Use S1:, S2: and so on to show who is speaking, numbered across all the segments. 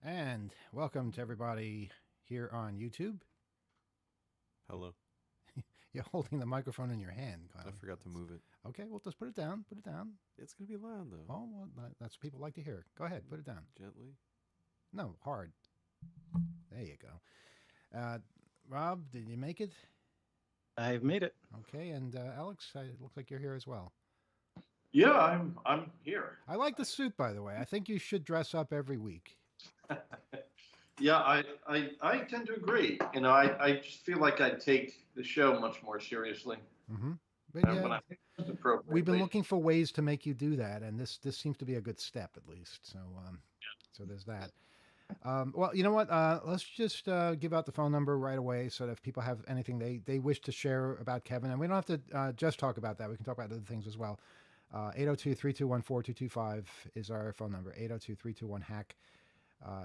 S1: And welcome to everybody here on YouTube.
S2: Hello.
S1: You're holding the microphone in your hand,
S2: I
S1: Kyle.
S2: forgot to move it.
S1: Okay, well, just put it down. Put it down.
S2: It's going to be loud, though.
S1: Oh, well, that's what people like to hear. Go ahead, put it down.
S2: Gently.
S1: No, hard. There you go. Rob, did you make it?
S3: I've made it.
S1: Okay, and Alex, it looks like you're here as well.
S4: Yeah, I'm here.
S1: I like the suit, by the way. I think you should dress up every week.
S4: Yeah, I tend to agree. I just feel like I take the show much more seriously.
S1: Mm-hmm. But
S4: when I think it's appropriate.
S1: we've been looking for ways to make you do that, and this seems to be a good step, at least. So there's that. Well, you know what? Let's just give out the phone number right away, so that if people have anything they wish to share about Kevin, and we don't have to just talk about that. We can talk about other things as well. 802-321-4225 is our phone number. 802-321-HACK.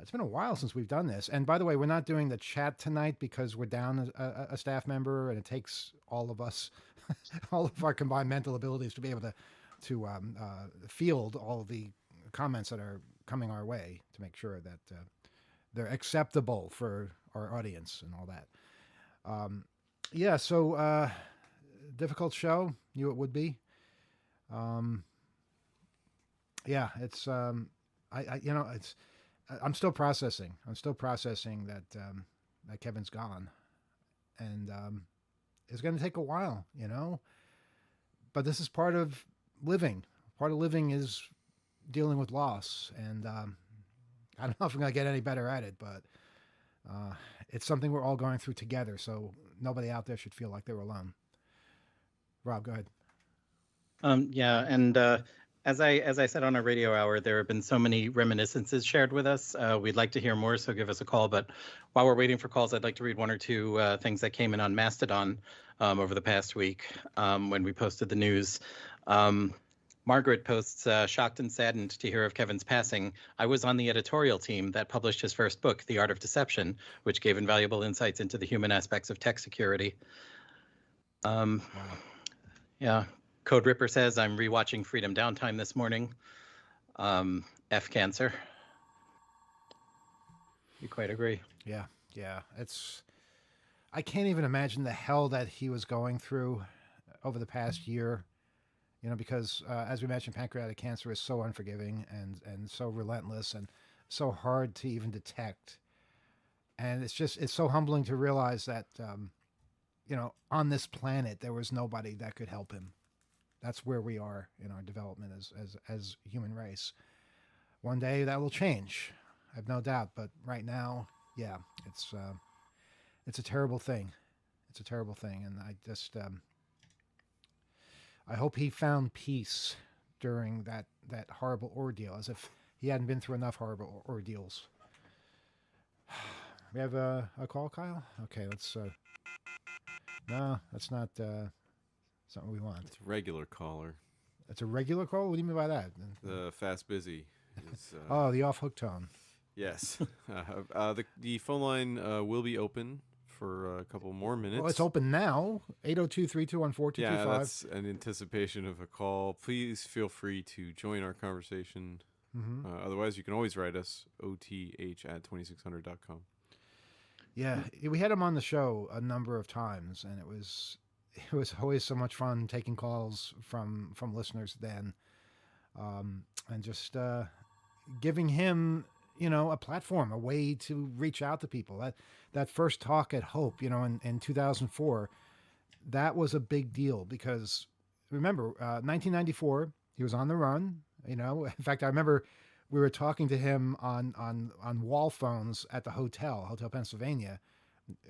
S1: It's been a while since we've done this. And by the way, we're not doing the chat tonight because we're down a staff member, and it takes all of us, all of our combined mental abilities to be able to field all of the comments that are coming our way to make sure that they're acceptable for our audience and all that. Yeah, so difficult show. Knew it would be. Yeah, it's it's. I'm still processing. that that Kevin's gone, and it's going to take a while, But this is part of living. Part of living is dealing with loss, and I don't know if I'm going to get any better at it, but it's something we're all going through together. So nobody out there should feel like they're alone. Rob, go ahead.
S3: Yeah, and as I said on our radio hour, there have been so many reminiscences shared with us. We'd like to hear more, so give us a call. But while we're waiting for calls, I'd like to read one or two things that came in on Mastodon over the past week when we posted the news. Margaret posts, shocked and saddened to hear of Kevin's passing. I was on the editorial team that published his first book, The Art of Deception, which gave invaluable insights into the human aspects of tech security.
S1: Wow.
S3: Yeah. Code Ripper says, I'm rewatching Freedom Downtime this morning. F cancer. You quite agree.
S1: Yeah. I can't even imagine the hell that he was going through over the past year, because as we mentioned, pancreatic cancer is so unforgiving and so relentless and so hard to even detect. And it's so humbling to realize that, on this planet, there was nobody that could help him. That's where we are in our development as human race. One day that will change, I have no doubt. But right now, yeah, it's a terrible thing. It's a terrible thing, and I just I hope he found peace during that horrible ordeal, as if he hadn't been through enough horrible ordeals. We have a call, Kyle? Okay, let's. No, that's not. Something we want.
S2: It's a regular caller.
S1: It's a regular call? What do you mean by that?
S2: The fast busy. Is,
S1: oh, the off-hook tone.
S2: Yes. The phone line will be open for a couple more minutes.
S1: Well, it's open now. 802-321-4225.
S2: Yeah, that's an anticipation of a call. Please feel free to join our conversation.
S1: Mm-hmm.
S2: Otherwise, you can always write us, oth@2600.com.
S1: Yeah, we had him on the show a number of times, and it was always so much fun taking calls from listeners then, and just giving him a platform, a way to reach out to people. That first talk at Hope, in 2004, that was a big deal because remember 1994, he was on the run. In fact, I remember we were talking to him on wall phones at the Hotel Pennsylvania.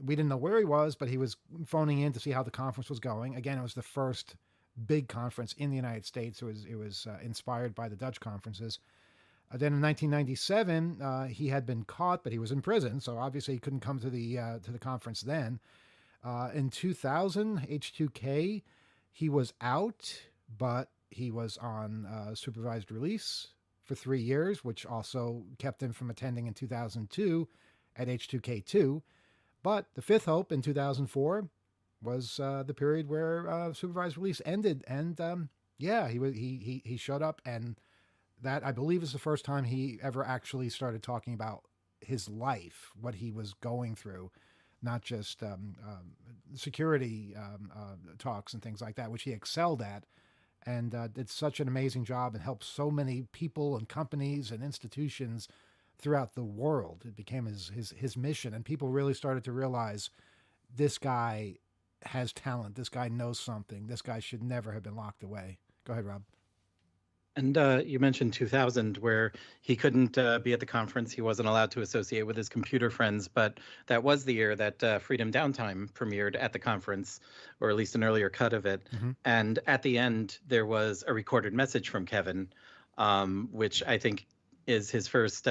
S1: We didn't know where he was, but he was phoning in to see how the conference was going. Again, it was the first big conference in the United States. It was inspired by the Dutch conferences. Then in 1997, he had been caught, but he was in prison, so obviously he couldn't come to the conference then. In 2000, H2K, he was out, but he was on supervised release for 3 years, which also kept him from attending in 2002 at H2K2. But the fifth hope in 2004 was the period where supervised release ended, and he showed up, and that I believe is the first time he ever actually started talking about his life, what he was going through, not just security talks and things like that, which he excelled at, and did such an amazing job and helped so many people and companies and institutions throughout the world. It became his mission, and people really started to realize this guy has talent. This guy knows something. This guy should never have been locked away. Go ahead, Rob.
S3: And you mentioned 2000, where he couldn't be at the conference. He wasn't allowed to associate with his computer friends, but that was the year that Freedom Downtime premiered at the conference, or at least an earlier cut of it.
S1: Mm-hmm.
S3: And at the end, there was a recorded message from Kevin, which I think is his first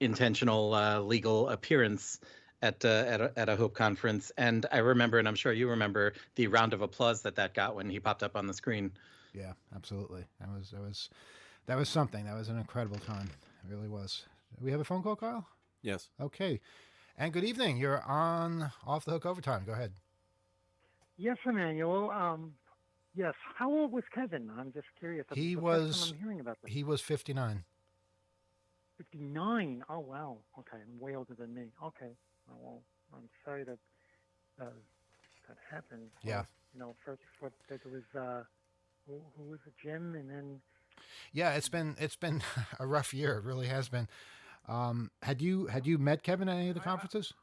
S3: intentional legal appearance at a Hope conference. And I remember, and I'm sure you remember, the round of applause that got when he popped up on the screen.
S1: Yeah, absolutely. That was something. That was an incredible time. It really was. We have a phone call, Kyle?
S2: Yes.
S1: Okay. And good evening. You're on Off the Hook Overtime. Go ahead.
S5: Yes, Emmanuel. Yes. How old was Kevin? I'm just curious. That's the first time I'm hearing about this.
S1: He was 59.
S5: 59. Oh wow. Okay, way older than me. Okay. Oh, well, I'm sorry that that happened.
S1: Yeah.
S5: First there was who was it, Jim, and then.
S1: Yeah, it's been a rough year. It really has been. Had you met Kevin at any of the conferences?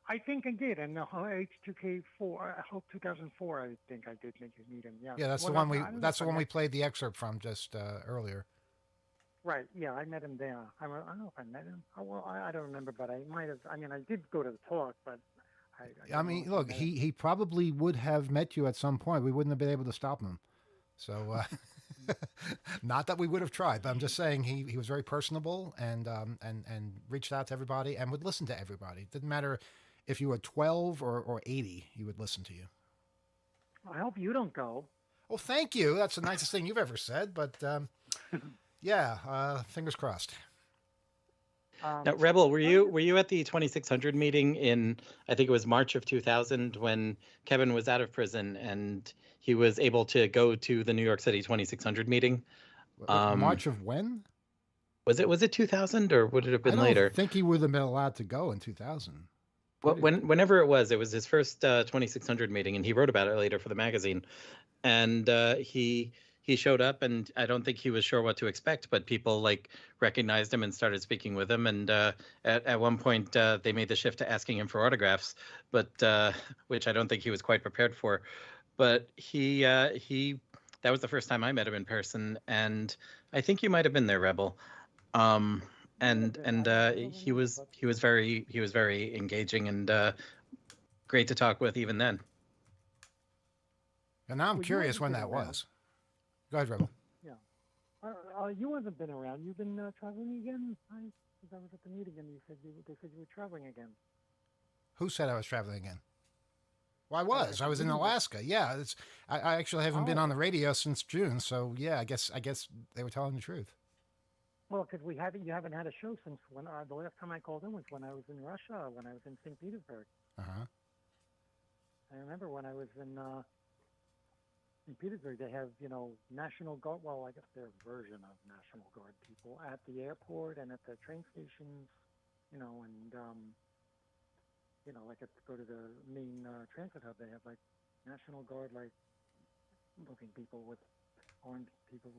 S5: I think I did, and H2K4, I hope 2004. I think I did meet him. Yeah.
S1: Yeah, that's the one we played the excerpt from just earlier.
S5: Right. Yeah, I met him there. I don't know if I met him. Oh, well, I don't remember, but I might have. I mean, I did go to the talk, but
S1: I mean, look, he probably would have met you at some point. We wouldn't have been able to stop him. So, not that we would have tried, but I'm just saying he was very personable and reached out to everybody and would listen to everybody. It didn't matter if you were 12 or 80, he would listen to you.
S5: I hope you don't go.
S1: Well, thank you. That's the nicest thing you've ever said, but yeah, fingers crossed.
S3: Now, Rebel, were you at the 2600 meeting in, I think it was March of 2000, when Kevin was out of prison and he was able to go to the New York City 2600 meeting?
S1: March of when?
S3: Was it 2000 or would it have been later?
S1: I think he would have been allowed to go in 2000.
S3: Well, whenever it was his first 2600 meeting, and he wrote about it later for the magazine. And he showed up, and I don't think he was sure what to expect, but people recognized him and started speaking with him. And at one point, they made the shift to asking him for autographs, but which I don't think he was quite prepared for. But he that was the first time I met him in person, and I think you might have been there, Rebel. He was very engaging and great to talk with even then.
S1: And now I'm curious when that was. Go ahead, Rebel.
S5: Yeah. You haven't been around. You've been traveling again? I was at the meeting and they said you were traveling again.
S1: Who said I was traveling again? Well, I was. I was in Alaska. Yeah, I actually haven't been on the radio since June, so yeah, I guess they were telling the truth.
S5: Well, because you haven't had a show since when the last time I called in was when I was in Russia, when I was in St. Petersburg.
S1: Uh-huh.
S5: I remember when I was in Petersburg, they have, National Guard, well, I guess their version of National Guard people at the airport and at the train stations, and, go to the main transit hub, they have, National Guard, looking people with armed people,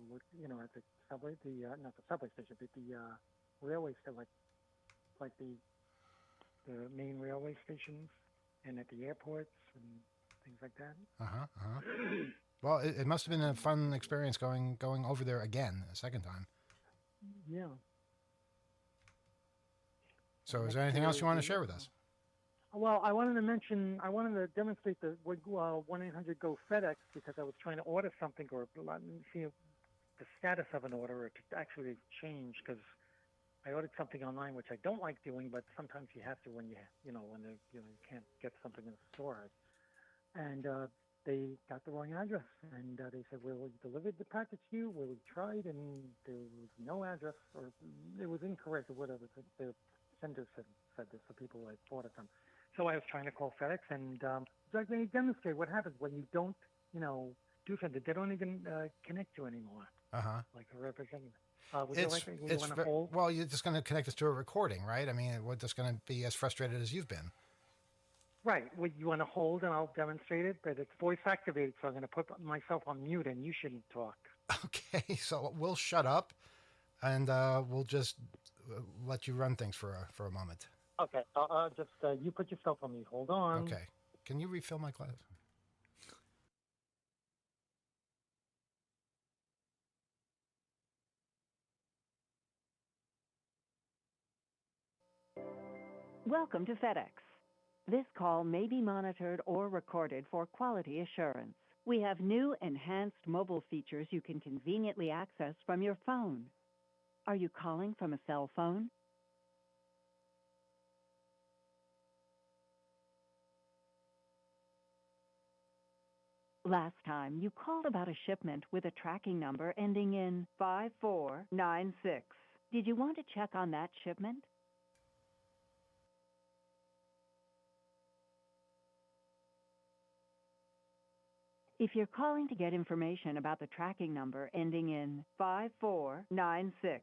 S5: at the subway, not the subway station, but the railway station, like the main railway stations and at the airports and things like that.
S1: Uh-huh, uh-huh. Well, it must have been a fun experience going over there again a second time.
S5: Yeah.
S1: So is there anything else you want to share with us?
S5: Well, I wanted to demonstrate the 1-800-GO FedEx because I was trying to order something or see the status of an order or to actually change because I ordered something online, which I don't like doing, but sometimes you have to when you can't get something in the store. And they got the wrong address, and they said, well, we delivered the package to you, well, we tried, and there was no address, or it was incorrect, or whatever. The sender said this, the people that bought it them. So I was trying to call FedEx, and they demonstrate what happens when you don't, do something. They don't even connect you anymore,
S1: Uh-huh.
S5: like a representative. Would you like? Would you
S1: It's
S5: want to hold?
S1: well, you're just going to connect us to a recording, right? I mean, we're just going to be as frustrated as you've been.
S5: Right. Would you want to hold and I'll demonstrate it? But it's voice activated, so I'm going to put myself on mute, and you shouldn't talk.
S1: Okay, so we'll shut up, and we'll just let you run things for a moment.
S5: Okay. Just you put yourself on mute. Hold on.
S1: Okay. Can you refill my glass?
S6: Welcome to FedEx. This call may be monitored or recorded for quality assurance. We have new enhanced mobile features you can conveniently access from your phone. Are you calling from a cell phone? Last time, you called about a shipment with a tracking number ending in 5496. Did you want to check on that shipment? If you're calling to get information about the tracking number ending in 5496,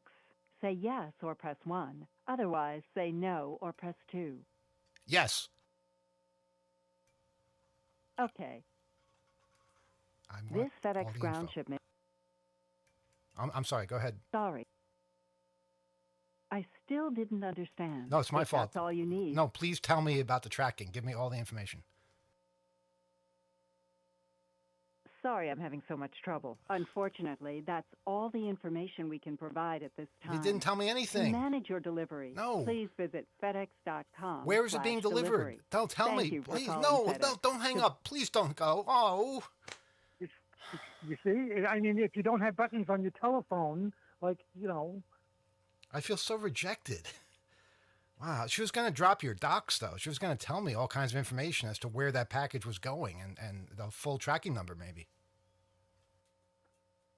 S6: say yes or press 1. Otherwise, say no or press 2.
S1: Yes.
S6: Okay.
S1: I want
S6: This
S1: all
S6: FedEx
S1: the
S6: ground
S1: info.
S6: shipment.
S1: I'm sorry. Go ahead.
S6: Sorry. I still didn't understand.
S1: No, it's my
S6: If
S1: fault.
S6: That's all you need.
S1: No, please tell me about the tracking. Give me all the information.
S6: Sorry I'm having so much trouble. Unfortunately, that's all the information we can provide at this time.
S1: You didn't tell me
S6: To
S1: anything.
S6: manage your delivery,
S1: No.
S6: please visit FedEx.com.
S1: Where is it being delivered?
S6: delivery.
S1: Don't tell
S6: Thank
S1: me.
S6: you for
S1: Please,
S6: calling
S1: no,
S6: FedEx.
S1: don't hang up. Please don't go. Oh.
S5: You see, I mean, if you don't have buttons on your telephone, like
S1: I feel so rejected. Wow. She was going to drop your docs, though. She was going to tell me all kinds of information as to where that package was going and the full tracking number, maybe.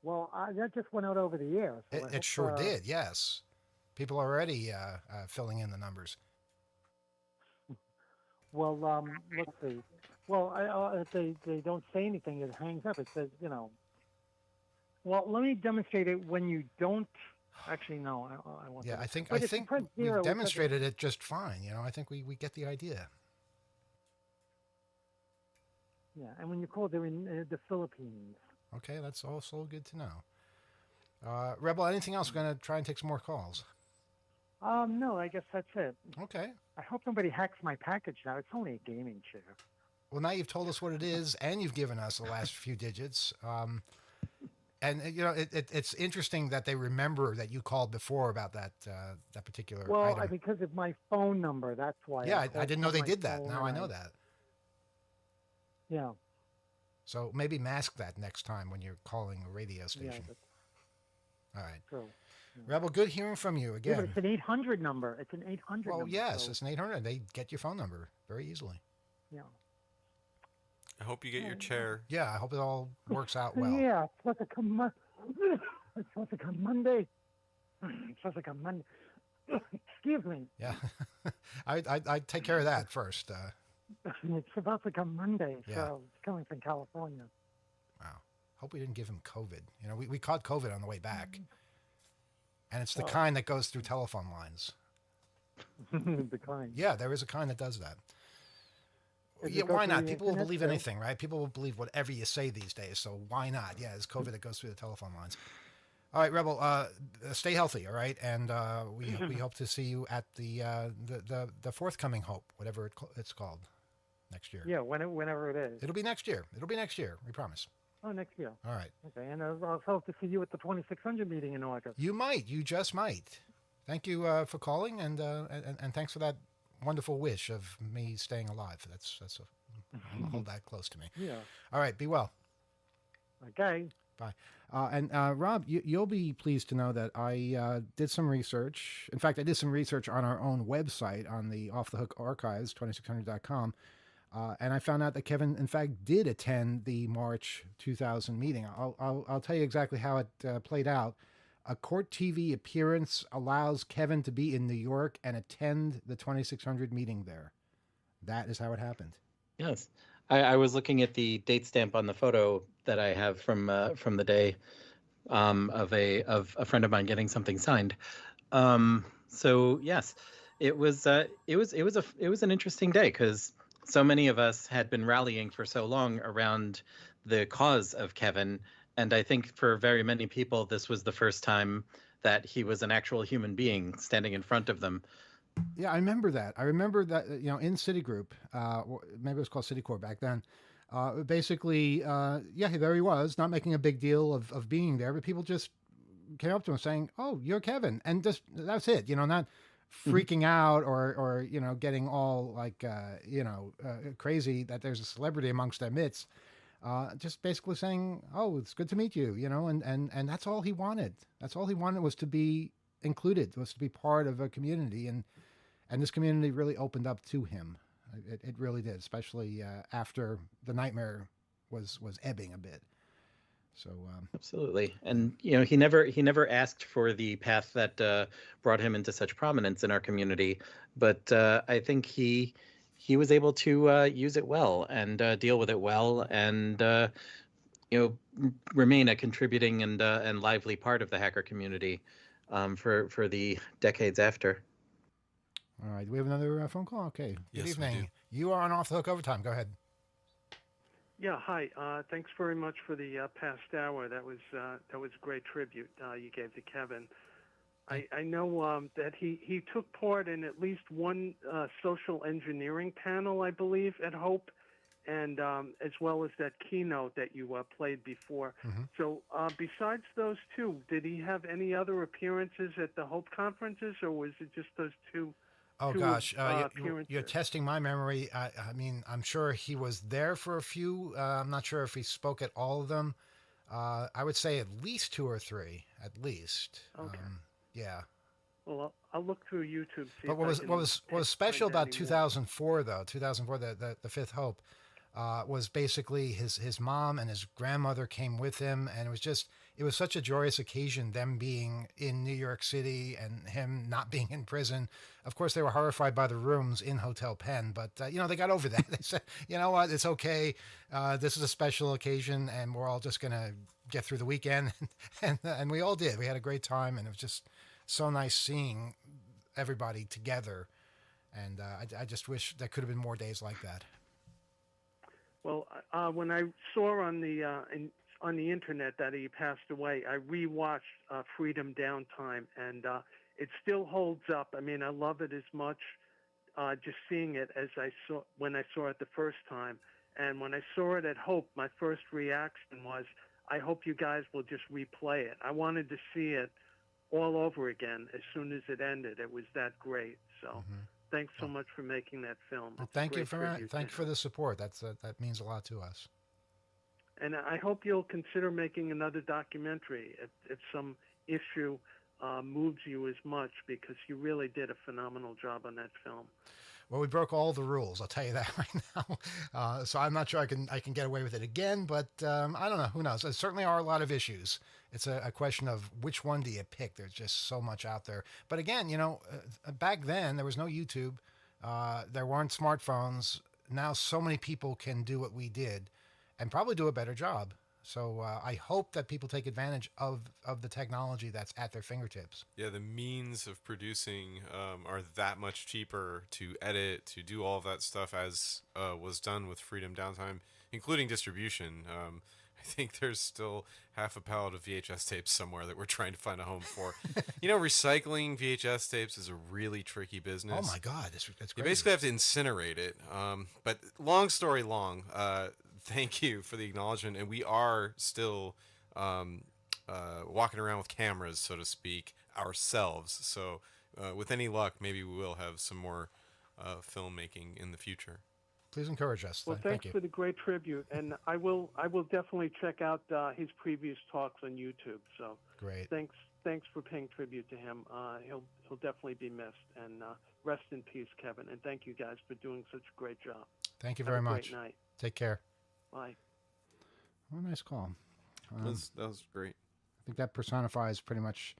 S5: well, that just went out over the air. So I
S1: It
S5: hope,
S1: sure did, yes. People are already filling in the numbers.
S5: Well, let's see. Well, if they don't say anything, it hangs up. It says, Well, let me demonstrate it when you don't. Actually, no, I won't.
S1: Yeah,
S5: do
S1: I
S5: that.
S1: think
S5: But if you press
S1: we've
S5: zero, it says
S1: demonstrated it just fine. I think we get the idea.
S5: Yeah, and when you call, they're in the Philippines.
S1: Okay, that's also good to know. Rebel, anything else? We're going to try and take some more calls.
S5: No, I guess that's it.
S1: Okay.
S5: I hope nobody hacks my package now. It's only a gaming chair.
S1: Well, now you've told us what it is, and you've given us the last few digits. And it's interesting that they remember that you called before about that particular
S5: Well,
S1: item.
S5: because of my phone number, that's why.
S1: Yeah, I
S5: called
S1: didn't know
S5: from
S1: they
S5: my
S1: did that.
S5: phone
S1: Now I
S5: and
S1: know that.
S5: Yeah.
S1: So maybe mask that next time when you're calling a radio
S5: Yeah,
S1: station.
S5: that's
S1: All right.
S5: true.
S1: Rebel, good hearing from you
S5: Yeah,
S1: again.
S5: but it's an 800 number. It's an 800
S1: Well,
S5: number.
S1: yes,
S5: so,
S1: it's an 800. They get your phone number very easily.
S5: yeah.
S2: I hope you get your chair.
S1: Yeah, I hope it all works out well.
S5: Yeah, it's supposed to come. It's supposed to come Monday. It's supposed to come Monday. Excuse me.
S1: Yeah, I'd take care of that first.
S5: It's supposed to come Monday,
S1: Yeah.
S5: so it's coming from California.
S1: Wow. Hope we didn't give him COVID. We caught COVID on the way back. And it's the kind that goes through telephone lines.
S5: The kind.
S1: Yeah, there is a kind that does that.
S5: Does it
S1: Yeah,
S5: go
S1: why
S5: through
S1: not?
S5: the
S1: People will
S5: internet,
S1: believe
S5: too?
S1: anything, right? People will believe whatever you say these days. So why not? Yeah, it's COVID that goes through the telephone lines. All right, Rebel, stay healthy, all right? And we hope to see you at the forthcoming Hope, whatever it's called, next year.
S5: Yeah, whenever it is.
S1: It'll be next year. It'll be next year. We promise.
S5: Oh, next year.
S1: All right.
S5: Okay, and I'll hope to see you at the 2600 meeting in August.
S1: You might. You just might. Thank you for calling, and thanks for that wonderful wish of me staying alive. I'll hold that close to me.
S5: Yeah.
S1: All right. Be well.
S5: Okay.
S1: Bye. And Rob, you'll be pleased to know that I did some research. In fact, I did some research on our own website on the Off the Hook Archives, 2600.com. And I found out that Kevin, in fact, did attend the March 2000 meeting. I'll tell you exactly how it played out. A court TV appearance allows Kevin to be in New York and attend the 2600 meeting there. That is how it happened.
S3: Yes. I was looking at the date stamp on the photo that I have from the day of a friend of mine getting something signed. So yes, it was an interesting day because so many of us had been rallying for so long around the cause of Kevin, and I think for very many people this was the first time that he was an actual human being standing in front of them.
S1: Yeah, I remember that. I remember that, in Citigroup, maybe it was called Citicorp back then. Basically, yeah, there he was, not making a big deal of being there, but people just came up to him saying, "Oh, you're Kevin," and just that's it. Not freaking out or getting all like crazy that there's a celebrity amongst their midst. Just basically saying, "Oh, it's good to meet you," and that's all he wanted. That's all he wanted, was to be included, was to be part of a community, and this community really opened up to him. It really did, especially after the nightmare was ebbing a bit. So
S3: Absolutely, and he never asked for the path that brought him into such prominence in our community, but I think he was able to use it well and deal with it well, and remain a contributing and lively part of the hacker community for the decades after.
S1: all right, do we have another phone call? Okay.
S2: Yes,
S1: Good
S2: we
S1: evening.
S2: do.
S1: You are on Off the Hook Overtime. Go ahead.
S7: Yeah, hi. Thanks very much for the past hour. That was a great tribute you gave to Kevin. I know that he took part in at least one social engineering panel, I believe, at Hope, and as well as that keynote that you played before.
S1: Mm-hmm.
S7: So besides those two, did he have any other appearances at the Hope conferences, or was it just those two?
S1: Oh
S7: two
S1: gosh,
S7: appearances?
S1: you're testing my memory. I mean, I'm sure he was there for a few. I'm not sure if he spoke at all of them. I would say at least two or three, at least.
S7: Okay.
S1: Yeah.
S7: Well, I'll look through YouTube. See
S1: But
S7: if
S1: what
S7: I
S1: was
S7: can
S1: what was what was special
S7: find out
S1: about
S7: any more.
S1: 2004 though? 2004, the Fifth Hope, was basically his mom and his grandmother came with him, and it was such a joyous occasion, them being in New York City and him not being in prison. Of course, they were horrified by the rooms in Hotel Penn, but they got over that. They said, you know what, it's okay. This is a special occasion, and we're all just gonna get through the weekend, and we all did. We had a great time, and it was just so nice seeing everybody together. And I just wish there could have been more days like that.
S7: Well, when I saw on the internet that he passed away, I rewatched Freedom Downtime, and it still holds up. I mean, I love it as much just seeing it as I saw when I saw it the first time. And when I saw it at Hope, my first reaction was, I hope you guys will just replay it. I wanted to see it all over again as soon as it ended. It was that great. So.
S1: Mm-hmm.
S7: Thanks so much for making that film.
S1: Well,
S7: It's a
S1: thank you
S7: great
S1: for
S7: tribute to him.
S1: the support. That means a lot to us.
S7: And I hope you'll consider making another documentary if some issue moves you as much, because you really did a phenomenal job on that film.
S1: Well, we broke all the rules. I'll tell you that right now. So I'm not sure I can get away with it again. But I don't know. Who knows? There certainly are a lot of issues. It's a question of which one do you pick. There's just so much out there. But again, back then there was no YouTube. There weren't smartphones. Now so many people can do what we did, and probably do a better job. So I hope that people take advantage of the technology that's at their fingertips.
S2: Yeah, the means of producing are that much cheaper to edit, to do all of that stuff as was done with Freedom Downtime, including distribution. I think there's still half a pallet of VHS tapes somewhere that we're trying to find a home for. Recycling VHS tapes is a really tricky business.
S1: Oh my God, that's
S2: You
S1: great.
S2: basically have to incinerate it. But long story long, thank you for the acknowledgement. And we are still walking around with cameras, so to speak, ourselves. So with any luck, maybe we will have some more filmmaking in the future.
S1: Please encourage us.
S7: Well,
S1: Thank
S7: thanks
S1: you.
S7: for the great tribute, and I will definitely check out his previous talks on YouTube. So
S1: Great.
S7: thanks for paying tribute to him. He'll definitely be missed, and rest in peace, Kevin. And thank you guys for doing such a great job.
S1: Thank you
S7: Have
S1: very
S7: a
S1: much.
S7: Great night.
S1: Take care.
S7: Bye.
S1: Well, nice call.
S2: That was great.
S1: I think that personifies pretty much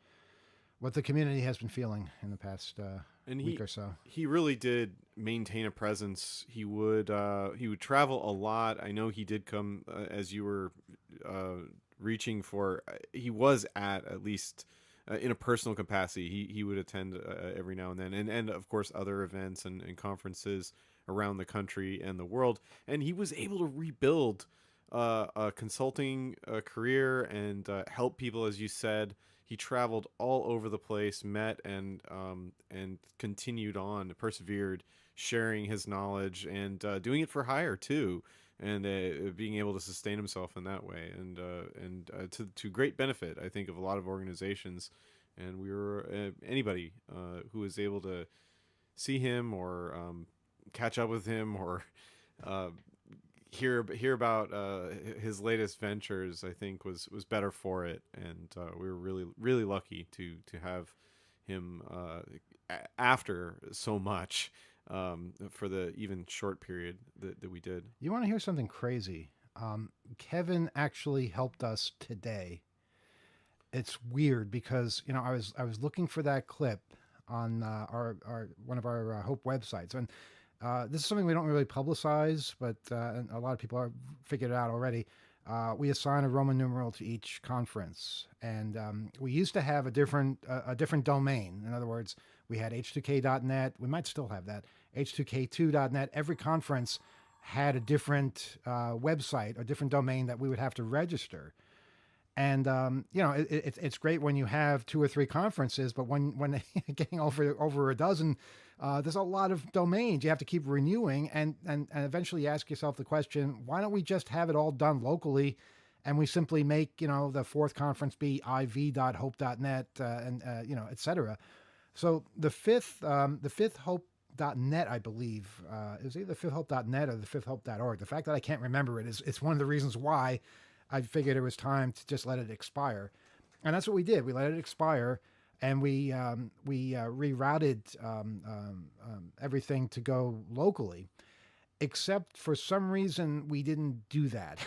S1: what the community has been feeling in the past
S8: And
S1: week or so.
S8: he really did maintain a presence. He would travel a lot. I know he did come as you were reaching for. He was at least in a personal capacity. He would attend every now and then, and of course other events and conferences around the country and the world. And he was able to rebuild a consulting career and help people, as you said. He traveled all over the place, met and continued on, persevered, sharing his knowledge and doing it for hire too, and being able to sustain himself in that way, and to great benefit, I think, of a lot of organizations. And we were anybody who was able to see him or catch up with him or hear about his latest ventures, I think was better for it. And we were really lucky to have him after so much for the even short period that we did.
S1: You want to hear something crazy? Kevin actually helped us today. It's weird because I was looking for that clip on our one of our Hope websites, and this is something we don't really publicize, but and a lot of people have figured it out already. We assign a Roman numeral to each conference, and we used to have a different domain. In other words, we had h2k.net. We might still have that, h2k2.net. Every conference had a different website, a different domain that we would have to register. And it's great when you have 2 or 3 conferences, but when getting over a dozen, there's a lot of domains you have to keep renewing, and eventually you ask yourself the question: why don't we just have it all done locally, and we simply make the 4th conference be iv.hope.net and etc. So the fifth hope.net, I believe, it was either fifthhope.net or the fifthhope.org. The fact that I can't remember it is one of the reasons why I figured it was time to just let it expire. And that's what we did. We let it expire, and we rerouted everything to go locally, except for some reason we didn't do that.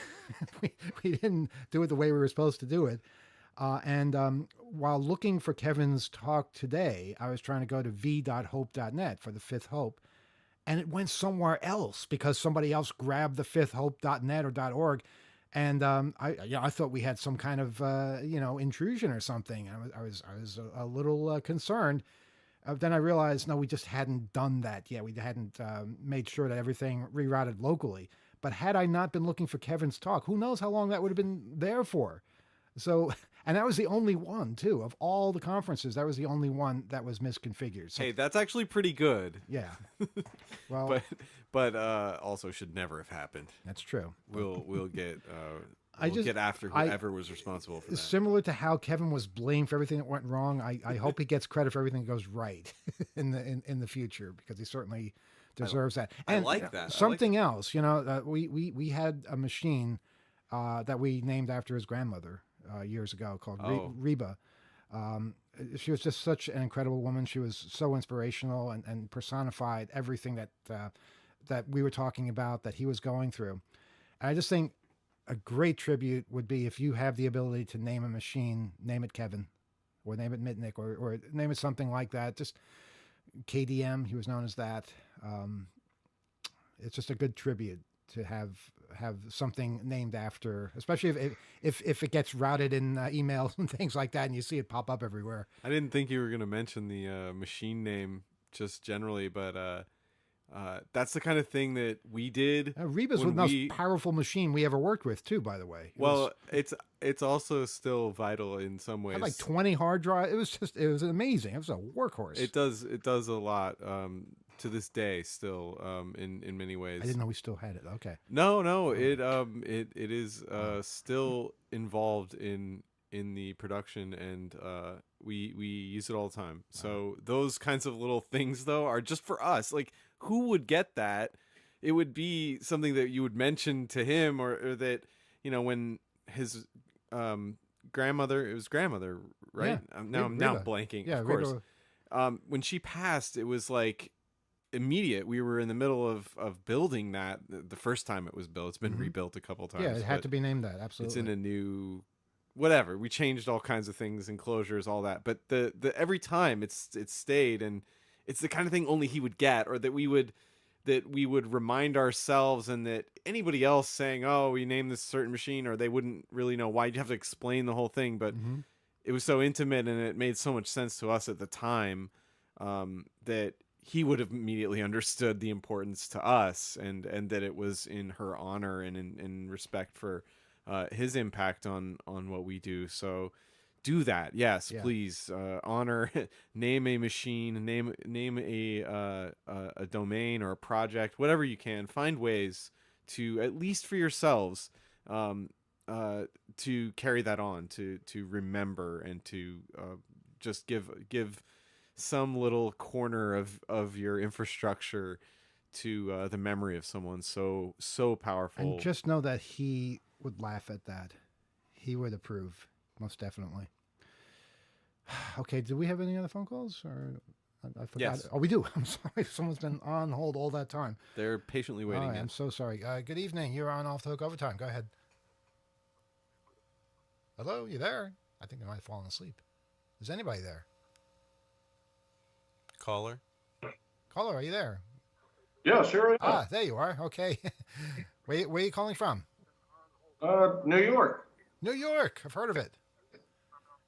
S1: we didn't do it the way we were supposed to do it. And while looking for Kevin's talk today, I was trying to go to v.hope.net for the Fifth Hope, and it went somewhere else because somebody else grabbed the fifthhope.net or .org. And I thought we had some kind of intrusion or something. I was a little concerned. Then I realized no, we just hadn't done that yet. We hadn't made sure that everything rerouted locally. But had I not been looking for Kevin's talk, who knows how long that would have been there for? So, and that was the only one too of all the conferences. That was the only one that was misconfigured. So,
S8: Hey, that's actually pretty good.
S1: yeah. Well,
S8: but also should never have happened.
S1: that's true.
S8: We'll get get after
S1: I-
S8: whoever was responsible for that.
S1: Similar to how Kevin was blamed for everything that went wrong, I hope he gets credit for everything that goes right in the future, because he certainly deserves that.
S8: I
S1: And
S8: like that. I like
S1: something else, we had a machine that we named after his grandmother years ago called Reba. She was just such an incredible woman. She was so inspirational and personified everything that we were talking about, that he was going through. And I just think a great tribute would be if you have the ability to name a machine, name it Kevin, or name it Mitnick, or name it something like that. Just KDM, he was known as that. It's just a good tribute to have something named after, especially if it gets routed in emails and things like that, and you see it pop up everywhere.
S8: I didn't think you were going to mention the machine name just generally, but that's the kind of thing that we did.
S1: Reba's the most powerful machine we ever worked with, too, by the way.
S8: It's also still vital in some ways.
S1: Had like 20 hard drives. It was amazing. It was a workhouse.
S8: It does a lot to this day still in many ways.
S1: I didn't know we still had it. Okay.
S8: No, it is still involved in the production, and we use it all the time. So those kinds of little things though are just for us. Like, who would get that? It would be something that you would mention to him, or that when his grandmother, it was grandmother, right?
S1: Yeah.
S8: I'm now blanking.
S1: Yeah,
S8: of course.
S1: Reba.
S8: When she passed, it was like immediate. We were in the middle of building that the first time it was built. It's been rebuilt a couple times.
S1: Yeah, it had to be named that. Absolutely.
S8: It's in a new whatever. We changed all kinds of things, enclosures, all that. But the every time it's stayed, and it's the kind of thing only he would get, or that we would remind ourselves, and that anybody else saying, "Oh, we named this certain machine," or they wouldn't really know why. You'd have to explain the whole thing, but it was so intimate, and it made so much sense to us at the time, that he would have immediately understood the importance to us, and that it was in her honor and in respect for his impact on what we do. So do that. Yes,
S1: Yeah.
S8: please, honor, name a machine, name a domain or a project, whatever you can. Find ways to, at least for yourselves, to carry that on, to remember, and to just give some little corner of your infrastructure to the memory of someone so powerful.
S1: And just know that he would laugh at that. He would approve, most definitely. Okay, do we have any other phone calls? Or I forgot.
S8: Yes.
S1: Oh, we do. I'm sorry. Someone's been on hold all that time.
S8: They're patiently waiting.
S1: All right,
S8: in.
S1: I'm so sorry. Good evening. You're on Off the Hook Overtime. Go ahead. Hello, you there? I think I might have fallen asleep. Is anybody there?
S2: Caller.
S1: Caller, are you there?
S4: Yeah, sure.
S1: Ah, there you are. Okay. Where are you calling from?
S4: New York.
S1: New York. I've heard of it.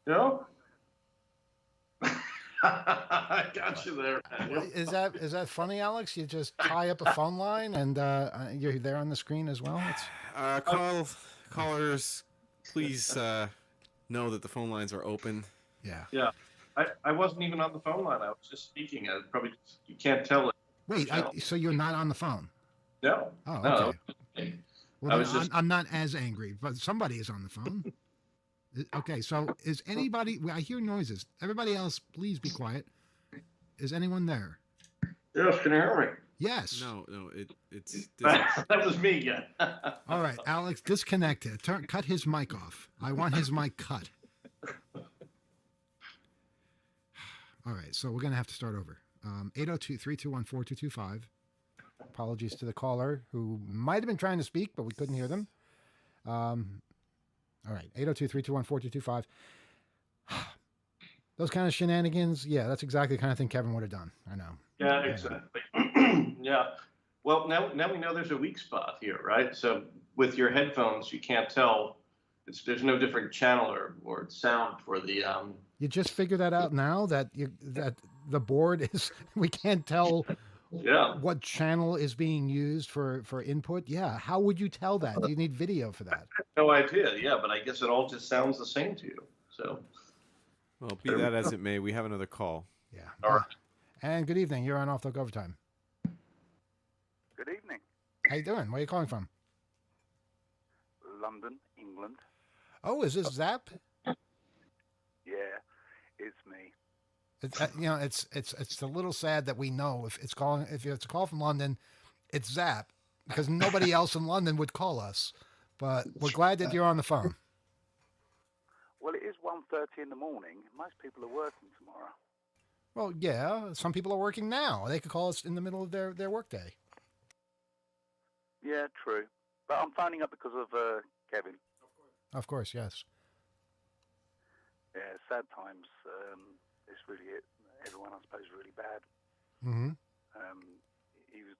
S4: Yeah. I got you there.
S1: Is that funny, Alex? You just tie up a phone line and you're there on the screen as well?
S8: Callers, please know that the phone lines are open.
S1: Yeah.
S4: Yeah. I wasn't even on the phone line. I was just speaking. I probably you can't tell it.
S1: Wait, so you're not on the phone?
S4: No.
S1: Oh,
S4: No.
S1: okay. Well,
S4: I was just...
S1: I'm not as angry, but somebody is on the phone. Okay, so is anybody... I hear noises. Everybody else, please be quiet. Is anyone there?
S4: Yes, can you hear me?
S1: Yes.
S8: No, it's...
S4: That was me, yeah.
S1: All right, Alex, disconnect it. Cut his mic off. I want his mic cut. All right, so we're going to have to start over. 802-321-4225. Apologies to the caller who might have been trying to speak, but we couldn't hear them. All right, 802-321-4225. Those kind of shenanigans, yeah, that's exactly the kind of thing Kevin would have done. I know.
S4: Yeah, exactly. Yeah. Well, now we know there's a weak spot here, right? So with your headphones, you can't tell. There's no different channel or sound for the.
S1: You just figure that out now that the board is. We can't tell.
S4: Yeah.
S1: What channel is being used for input? Yeah. How would you tell that? Do you need video for that?
S4: No idea. Yeah, but I guess it all just sounds the same to you. So.
S8: Well, be that as it may, we have another call.
S1: Yeah.
S4: All right.
S1: And good evening. You're on Off the Hook Overtime.
S9: Good evening.
S1: How you doing? Where are you calling from?
S9: London, England.
S1: Oh, is this Zap?
S9: Yeah, it's me.
S1: It's, it's a little sad that we know if it's a call from London, it's Zap, because nobody else in London would call us. But we're glad that you're on the phone.
S9: Well, it is 1:30 in the morning. Most people are working tomorrow.
S1: Well, yeah, some people are working now. They could call us in the middle of their workday.
S9: Yeah, true. But I'm phoning up because of Kevin.
S1: Of course, yes.
S9: Yeah, sad times. It's really it. Everyone, I suppose, really bad.
S1: Mm-hmm.
S9: He was,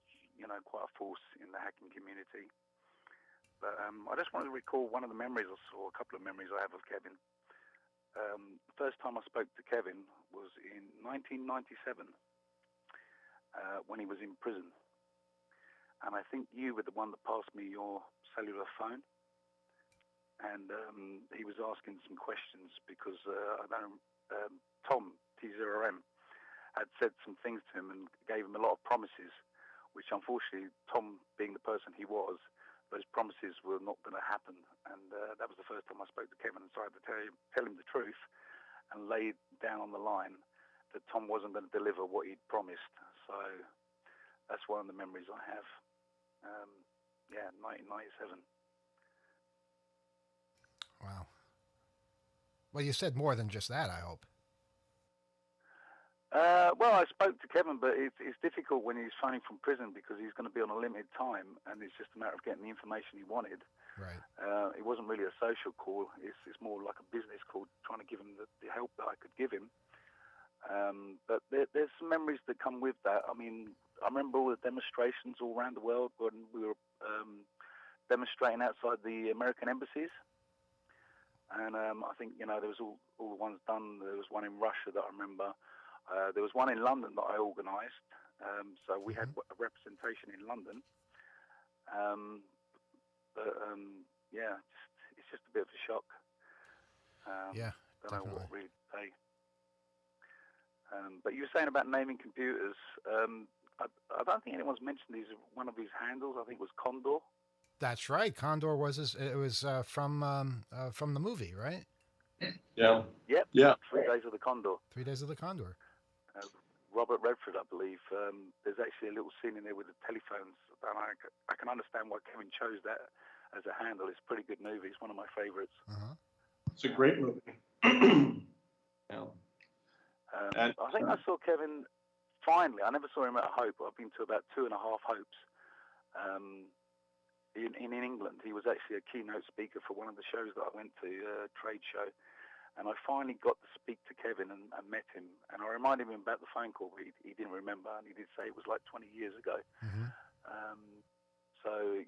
S9: quite a force in the hacking community. But I just wanted to recall one of the memories I saw, a couple of memories I have of Kevin. The first time I spoke to Kevin was in 1997 when he was in prison. And I think you were the one that passed me your cellular phone. And he was asking some questions because Tom, T0M, had said some things to him and gave him a lot of promises, which unfortunately, Tom being the person he was, those promises were not going to happen. And that was the first time I spoke to Kevin, and so I had to tell him the truth and lay down on the line that Tom wasn't going to deliver what he'd promised. So that's one of the memories I have. 1997.
S1: Wow. Well, you said more than just that, I hope.
S9: Well, I spoke to Kevin, but it's difficult when he's phoning from prison because he's going to be on a limited time, and it's just a matter of getting the information he wanted.
S1: Right.
S9: It wasn't really a social call. It's more like a business call, trying to give him the help that I could give him. But there's some memories that come with that. I mean, I remember all the demonstrations all around the world when we were demonstrating outside the American embassies. And I think, there was all the ones done. There was one in Russia that I remember. There was one in London that I organised. So we had a representation in London. Yeah, it's just a bit of a shock.
S1: Yeah,
S9: don't
S1: definitely.
S9: know what really to say. But you were saying about naming computers. I don't think anyone's mentioned one of his handles. I think it was Condor.
S1: That's right. Condor was it was from the movie, right?
S4: Yeah.
S9: Yep.
S4: Yeah.
S9: 3 Days of the Condor.
S1: 3 Days of the Condor.
S9: Robert Redford, I believe. There's actually a little scene in there with the telephones. And I can understand why Kevin chose that as a handle. It's a pretty good movie. It's one of my favorites.
S1: Uh-huh.
S4: It's a great movie. Yeah.
S9: And I think I saw Kevin finally. I never saw him at a Hope. I've been to about 2.5 Hopes. In England, he was actually a keynote speaker for one of the shows that I went to, a trade show. And I finally got to speak to Kevin and met him. And I reminded him about the phone call, but he didn't remember. And he did say it was like 20 years ago.
S1: Mm-hmm.
S9: So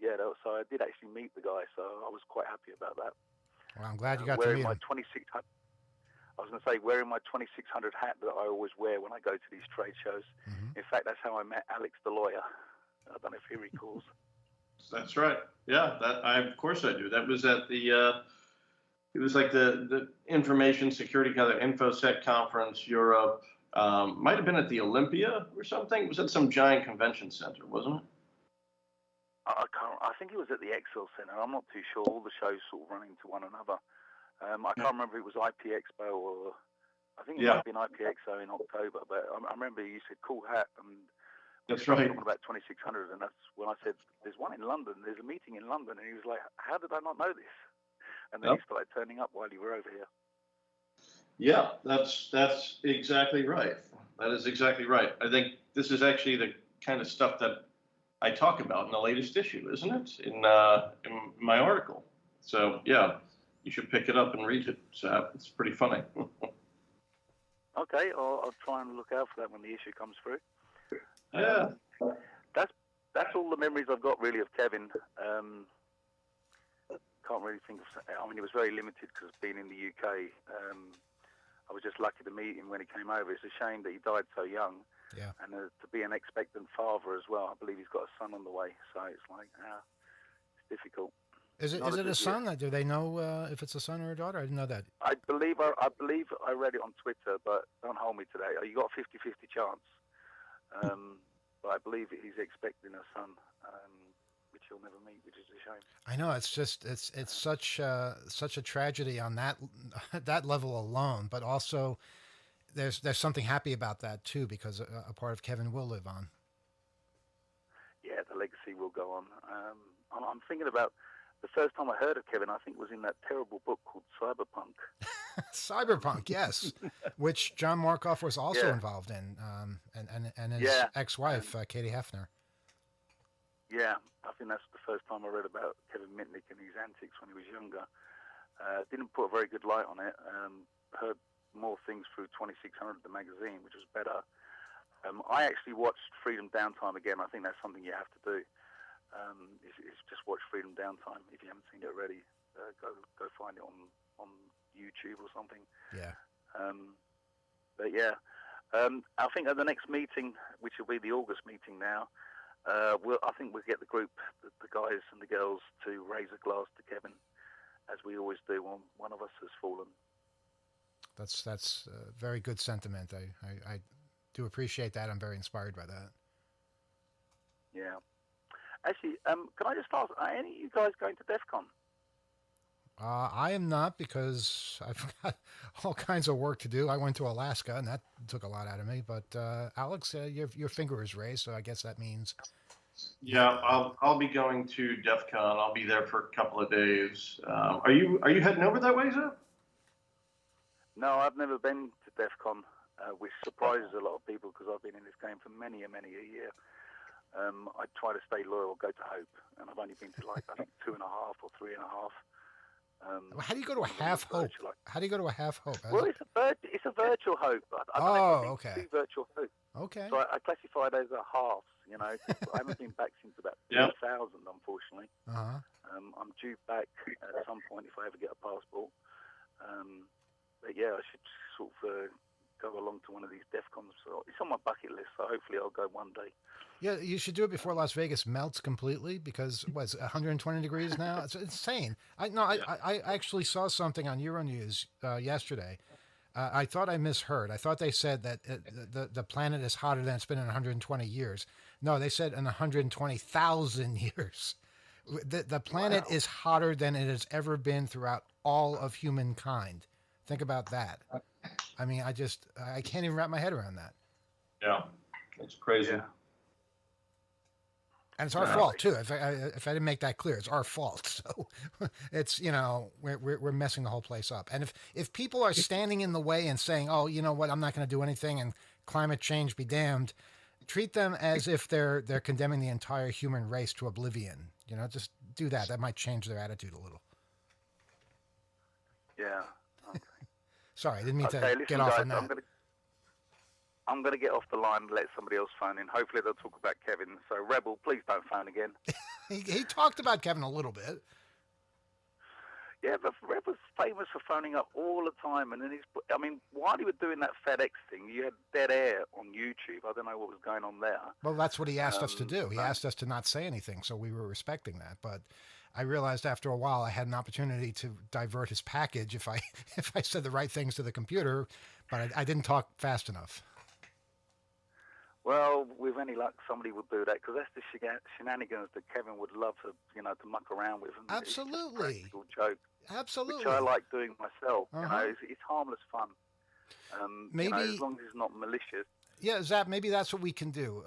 S9: I did actually meet the guy. So I was quite happy about that.
S1: Well, I'm glad you got to
S9: wearing
S1: meet
S9: my
S1: him.
S9: 2600. I was going to say, wearing my 2600 hat that I always wear when I go to these trade shows.
S1: Mm-hmm.
S9: In fact, that's how I met Alex the lawyer. I don't know if he recalls.
S4: That's right. Yeah, of course I do. That was at the it was like the information security kind of InfoSec conference Europe. Might have been at the Olympia or something. It was at some giant convention center, wasn't it?
S9: I think it was at the Excel Center. I'm not too sure. All the shows sort of run into one another. I can't remember if it was IP Expo or I think it might have been IP Expo in October. But I remember you said cool hat and
S4: that's
S9: we
S4: right.
S9: Talking about 2600, and that's when I said there's one in London. There's a meeting in London, and he was like, "How did I not know this?" And then he started turning up while you were over here.
S4: Yeah, that's exactly right. That is exactly right. I think this is actually the kind of stuff that I talk about in the latest issue, isn't it? In my article. So yeah, you should pick it up and read it. So it's pretty funny.
S9: Okay, I'll try and look out for that when the issue comes through.
S4: Yeah.
S9: That's all the memories I've got really of Kevin. Can't really think of. I mean, he was very limited because being in the UK. I was just lucky to meet him when he came over. It's a shame that he died so young.
S1: Yeah.
S9: And to be an expectant father as well. I believe he's got a son on the way. So it's like, it's difficult.
S1: Is it a son? Do they know if it's a son or a daughter? I didn't know that.
S9: I believe I read it on Twitter, but don't hold me to that. You got a 50-50 chance. But I believe he's expecting a son, which he'll never meet, which is a shame.
S1: I know it's such a tragedy on that level alone, but also there's something happy about that too because a part of Kevin will live on.
S9: Yeah, the legacy will go on. I'm thinking about the first time I heard of Kevin. I think was in that terrible book called Cyberpunk.
S1: Cyberpunk, yes, which John Markoff was also involved in, and his ex-wife Katie Hefner.
S9: Yeah, I think that's the first time I read about Kevin Mitnick and his antics when he was younger. Didn't put a very good light on it. Heard more things through 2600, the magazine, which was better. I actually watched Freedom Downtime again. I think that's something you have to do. Is just watch Freedom Downtime if you haven't seen it already. Go find it on YouTube or something.
S1: Yeah.
S9: But yeah, I think at the next meeting, which will be the August meeting now, I think we'll get the group, the guys and the girls, to raise a glass to Kevin, as we always do when one of us has fallen.
S1: That's very good sentiment. I do appreciate that. I'm very inspired by that.
S9: Yeah. Actually, can I just ask, are any of you guys going to DEF CON?
S1: I am not because I've got all kinds of work to do. I went to Alaska, and that took a lot out of me. But Alex, your finger is raised, so I guess that means.
S4: Yeah, I'll be going to DEF CON. I'll be there for a couple of days. Are you heading over that way, Zeb?
S9: No, I've never been to DEF CON. which surprises a lot of people because I've been in this game for many a year. I try to stay loyal, go to Hope, and I've only been to like I think 2.5 or 3.5.
S1: How do you go to a half hope? How do you go to a half hope?
S9: Well, it's a virtual Hope. I don't know if I've been to virtual Hope.
S1: Okay.
S9: So I classify those as halves. You know, 'cause I haven't been back since about 2000, unfortunately.
S1: Uh-huh.
S9: I'm due back at some point if I ever get a passport. But yeah, I should sort of go along to one of these DEF CONs. So it's on my bucket list, so hopefully I'll go one day.
S1: Yeah, you should do it before Las Vegas melts completely because what's 120 degrees now? It's insane. I actually saw something on Euronews yesterday. I thought I misheard. I thought they said that the planet is hotter than it's been in 120 years. No, they said in 120,000 years. The planet is hotter than it has ever been throughout all of humankind. Think about that. I mean, I can't even wrap my head around that.
S4: Yeah, it's crazy.
S9: Yeah.
S1: And it's our fault too. If I didn't make that clear, it's our fault. So it's we're messing the whole place up. And if people are standing in the way and saying, "Oh, you know what? I'm not going to do anything," and climate change be damned, treat them as if they're condemning the entire human race to oblivion. Just do that. That might change their attitude a little.
S9: Yeah. Okay.
S1: Sorry, I didn't mean to
S9: listen,
S1: get off
S9: guys,
S1: on that.
S9: I'm going to get off the line and let somebody else phone in. Hopefully they'll talk about Kevin. So, Rebel, please don't phone again.
S1: He talked about Kevin a little bit.
S9: Yeah, but Rebel's famous for phoning up all the time. And then while he was doing that FedEx thing, you had dead air on YouTube. I don't know what was going on there.
S1: Well, that's what he asked us to do. He asked us to not say anything, so we were respecting that. But I realized after a while I had an opportunity to divert his package if I said the right things to the computer, but I didn't talk fast enough.
S9: Well, with any luck, somebody would do that because that's the shenanigans that Kevin would love to muck around with. And
S1: Absolutely.
S9: It's just a practical joke.
S1: Absolutely.
S9: Which I like doing myself.
S1: Uh-huh.
S9: It's harmless fun.
S1: Maybe
S9: as long as it's not malicious.
S1: Yeah, Zap, maybe that's what we can do.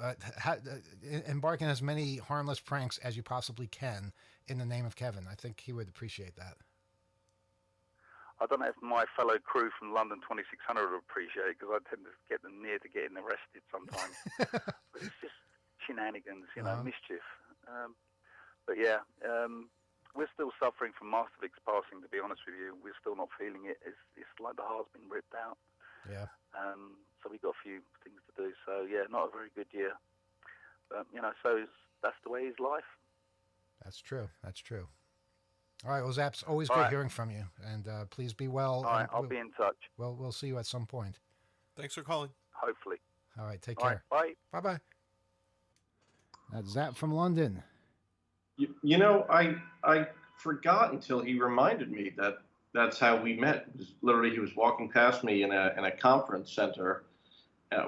S1: Embark in as many harmless pranks as you possibly can in the name of Kevin. I think he would appreciate that.
S9: I don't know if my fellow crew from London 2600 would appreciate it because I tend to get them near to getting arrested sometimes. But it's just shenanigans, mischief. But yeah, we're still suffering from Mastervik's passing, to be honest with you. We're still not feeling it. It's like the heart's been ripped out.
S1: Yeah.
S9: So we've got a few things to do. So yeah, not a very good year. But, that's the way his life.
S1: That's true. That's true. All right, well, Zap's always good hearing from you, and please be well.
S9: All right, I'll be in touch.
S1: Well, we'll see you at some point.
S2: Thanks for calling.
S9: Hopefully.
S1: All right, take care.
S9: Right, bye.
S1: Bye-bye. That's Zap from London.
S4: I forgot until he reminded me that that's how we met. Literally, he was walking past me in a conference center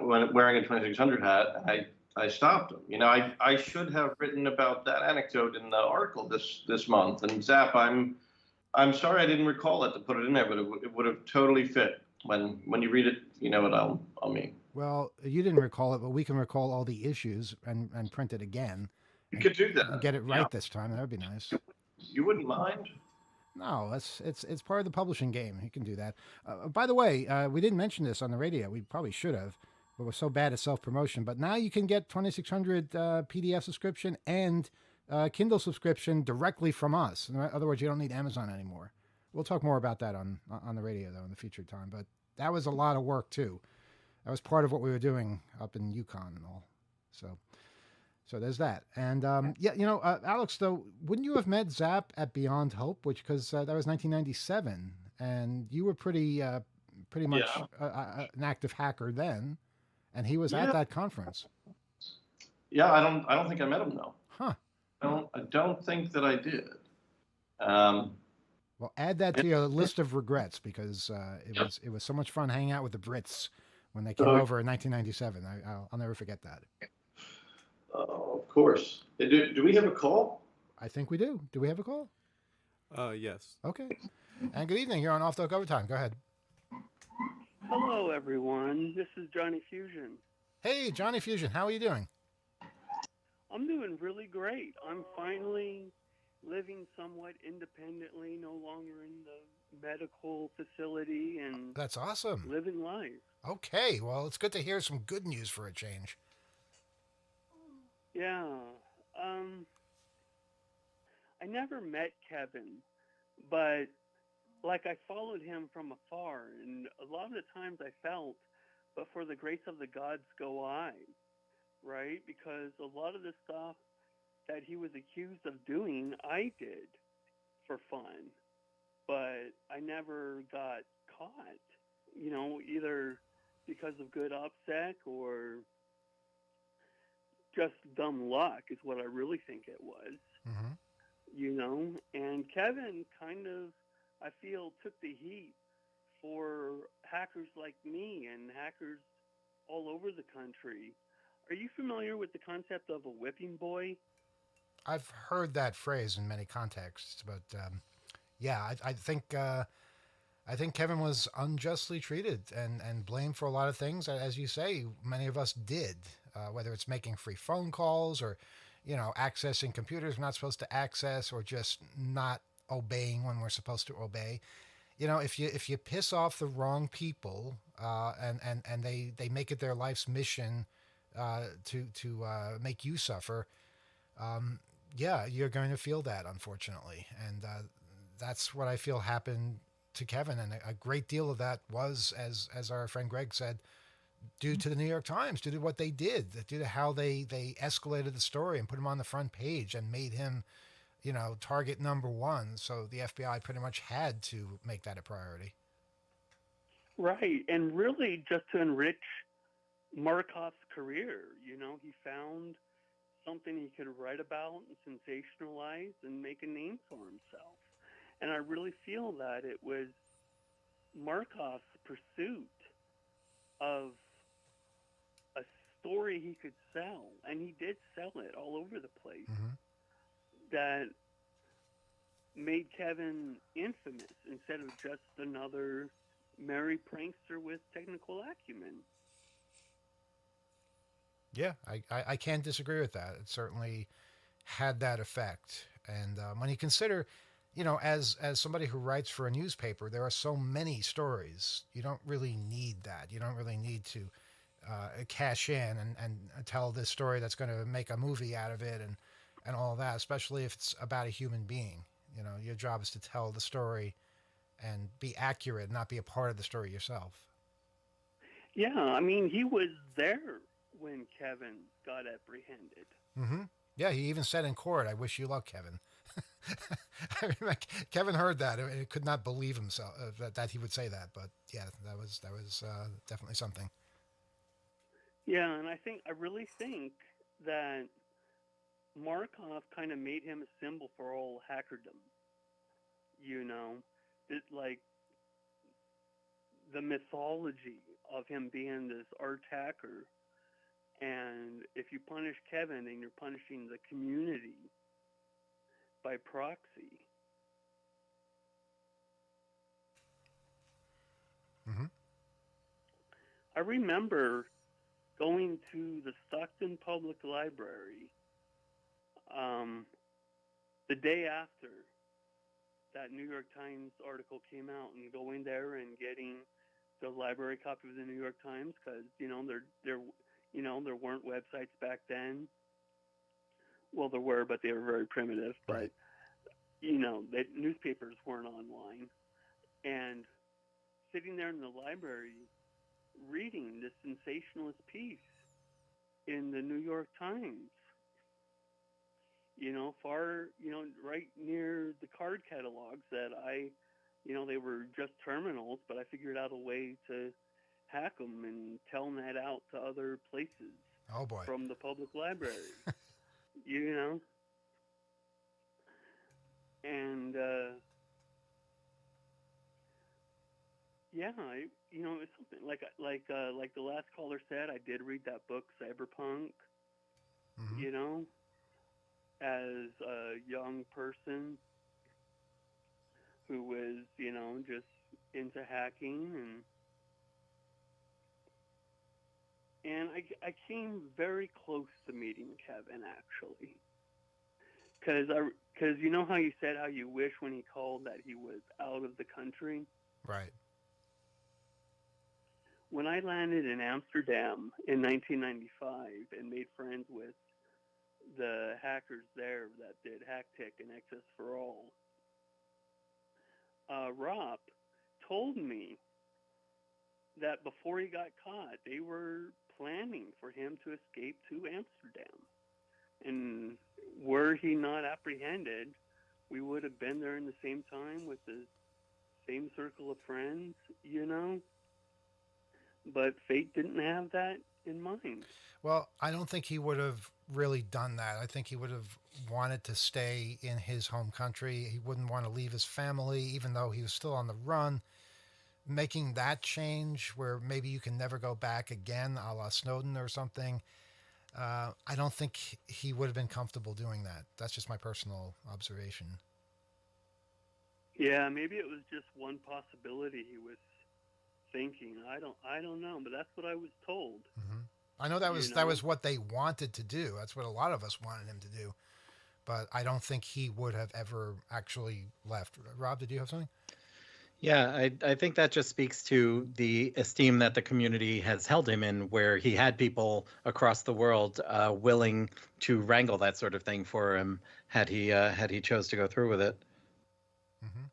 S4: wearing a 2600 hat. I stopped him. I should have written about that anecdote in the article this month. And Zap, I'm sorry I didn't recall it to put it in there, but it would have totally fit. When you read it, you know what I'll mean.
S1: Well, you didn't recall it, but we can recall all the issues and print it again.
S4: You could do that.
S1: And get it right this time. That would be nice.
S4: You wouldn't mind?
S1: No, it's part of the publishing game. You can do that. By the way, we didn't mention this on the radio. We probably should have. But we're so bad at self-promotion. But now you can get 2600 PDF subscription and Kindle subscription directly from us. In other words, you don't need Amazon anymore. We'll talk more about that on the radio, though, in the future time. But that was a lot of work, too. That was part of what we were doing up in Yukon and all. So there's that. And, Alex, though, wouldn't you have met Zap at Beyond Hope? Because that was 1997. And you were pretty much an active hacker then. And he was at that conference.
S4: Yeah, I don't think I met him though.
S1: Huh.
S4: I don't think that I did.
S1: Well, add that to your list of regrets because it was so much fun hanging out with the Brits when they came over in 1997. I'll never forget that.
S4: Of course. Do we have a call?
S1: I think we do. Do we have a call?
S2: Yes.
S1: Okay. And good evening. You're on Off the Hook Overtime. Go ahead.
S10: Hello, everyone. This is Johnny Fusion.
S1: Hey, Johnny Fusion. How are you doing?
S10: I'm doing really great. I'm finally living somewhat independently, no longer in the medical facility, and
S1: That's awesome.
S10: living life.
S1: Okay, well, it's good to hear some good news for a change.
S10: Yeah. Um, I never met Kevin, but like I followed him from afar, and a lot of the times I felt, but for the grace of the gods go I, right? Because a lot of the stuff that he was accused of doing, I did for fun, but I never got caught, either because of good OPSEC or just dumb luck is what I really think it was,
S1: Mm-hmm.
S10: And Kevin kind of, I feel, took the heat for hackers like me and hackers all over the country. Are you familiar with the concept of a whipping boy?
S1: I've heard that phrase in many contexts, but yeah, I think Kevin was unjustly treated and blamed for a lot of things. As you say, many of us did, whether it's making free phone calls or, accessing computers we're not supposed to access, or just not obeying when we're supposed to obey. If you piss off the wrong people, and they make it their life's mission to make you suffer, yeah, you're going to feel that, unfortunately, and that's what I feel happened to Kevin, and a great deal of that was, as our friend Greg said, due to the New York Times, due to what they did, due to how they escalated the story and put him on the front page and made him, target number one. So the FBI pretty much had to make that a priority.
S10: Right, and really just to enrich Markov's career. He found something he could write about and sensationalize and make a name for himself. And I really feel that it was Markov's pursuit of a story he could sell, and he did sell it all over the place,
S1: Mm-hmm.
S10: that made Kevin infamous instead of just another merry prankster with technical acumen.
S1: Yeah, I can't disagree with that. It certainly had that effect. And when you consider, as somebody who writes for a newspaper, there are so many stories. You don't really need that. You don't really need to cash in and tell this story that's going to make a movie out of it, and all that, especially if it's about a human being. Your job is to tell the story and be accurate, not be a part of the story yourself.
S10: Yeah, I mean, he was there when Kevin got apprehended.
S1: Mm-hmm. Yeah, he even said in court, "I wish you luck, Kevin." I mean, Kevin heard that and could not believe himself that he would say that. But yeah, that was definitely something.
S10: Yeah, and I really think that Markov kind of made him a symbol for all hackerdom. Like the mythology of him being this arch hacker. And if you punish Kevin, then you're punishing the community by proxy.
S1: Mm-hmm.
S10: I remember going to the Stockton Public Library the day after that New York Times article came out, and going there and getting the library copy of the New York Times, because there weren't websites back then. Well, there were, but they were very primitive. But
S1: Right.
S10: The newspapers weren't online, and sitting there in the library reading this sensationalist piece in the New York Times, right near the card catalogs that they were just terminals, but I figured out a way to hack them and telnet out to other places.
S1: Oh boy.
S10: From the public library. you know? And, yeah, it's something like the last caller said, I did read that book, Cyberpunk,
S1: Mm-hmm.
S10: As a young person who was, just into hacking, and I came very close to meeting Kevin, actually. Because you know how you said how you wish when he called that he was out of the country?
S1: Right.
S10: When I landed in Amsterdam in 1995 and made friends with the hackers there that did HackTick and Access for All, Rob told me that before he got caught, they were planning for him to escape to Amsterdam. And were he not apprehended, we would have been there in the same time with the same circle of friends, you know? But fate didn't have that in mind.
S1: Well, I don't think he would have really done that. I think he would have wanted to stay in his home country. He wouldn't want to leave his family, even though he was still on the run. Making that change where maybe you can never go back again, a la Snowden or something, I don't think he would have been comfortable doing that. That's just my personal observation.
S10: Yeah, maybe it was just one possibility he was thinking. I don't know, but that's what I was told.
S1: Mm-hmm. I know that was what they wanted to do. That's what a lot of us wanted him to do. But I don't think he would have ever actually left. Rob, did you have something?
S3: Yeah, I think that just speaks to the esteem that the community has held him in, where he had people across the world willing to wrangle that sort of thing for him had he chose to go through with it.
S1: Mm-hmm.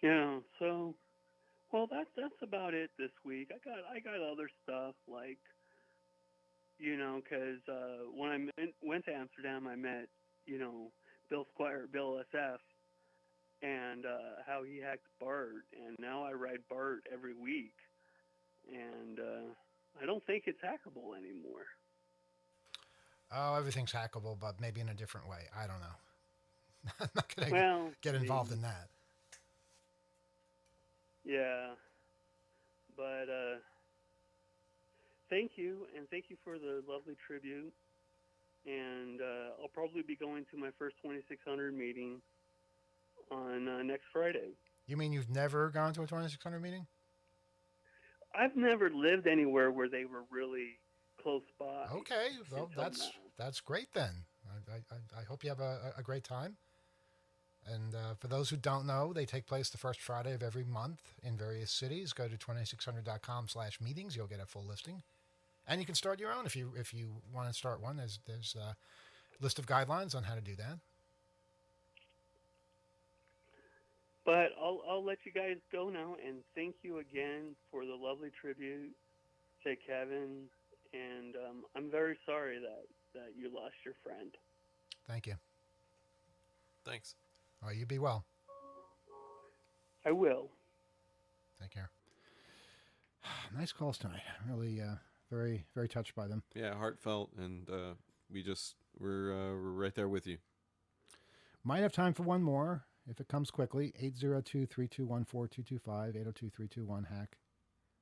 S10: Yeah, so well that's about it this week. I got other stuff like, you know, because when I went to Amsterdam, I met, you know, Bill Squire, Bill SF, and how he hacked Bart, and now I ride Bart every week, and I don't think it's hackable anymore.
S1: Oh, everything's hackable, but maybe in a different way. I don't know. I'm not going to get involved in that.
S10: Yeah, but thank you, and thank you for the lovely tribute. And I'll probably be going to my first 2600 meeting on next Friday.
S1: You mean you've never gone to a 2600 meeting?
S10: I've never lived anywhere where they were really close by.
S1: Okay, well that's great then. I hope you have a great time. And for those who don't know, they take place the first Friday of every month in various cities. Go to 2600.com/meetings. You'll get a full listing. And you can start your own if you want to start one. There's a list of guidelines on how to do that.
S10: But I'll let you guys go now, and thank you again for the lovely tribute to Kevin. And I'm very sorry that you lost your friend.
S1: Thank you.
S2: Thanks.
S1: Oh, you be well.
S10: I will.
S1: Take care. Nice calls tonight. Really, very, very touched by them.
S8: Yeah, heartfelt, and we're right there with you.
S1: Might have time for one more if it comes quickly. 802-321-4225, 802-321-HACK.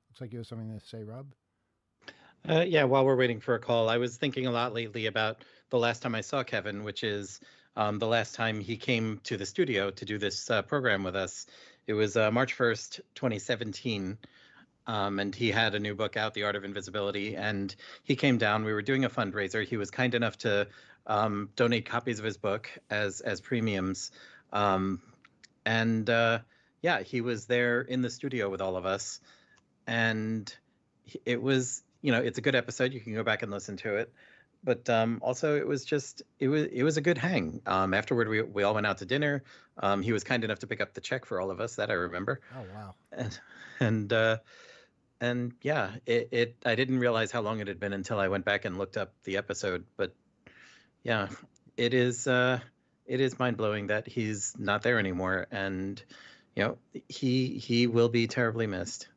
S1: Looks like you have something to say, Rob.
S3: Yeah, while we're waiting for a call, I was thinking a lot lately about the last time I saw Kevin, which is the last time he came to the studio to do this program with us. It was March 1st, 2017. And he had a new book out, The Art of Invisibility, and he came down. We were doing a fundraiser. He was kind enough to donate copies of his book as premiums. Yeah, he was there in the studio with all of us. And it was, you know, it's a good episode. You can go back and listen to it. But also, it was a good hang. Afterward, we all went out to dinner. He was kind enough to pick up the check for all of us. That I remember.
S1: Oh, wow.
S3: And yeah, I didn't realize how long it had been until I went back and looked up the episode. But yeah, it is mind blowing that he's not there anymore. And, you know, he will be terribly missed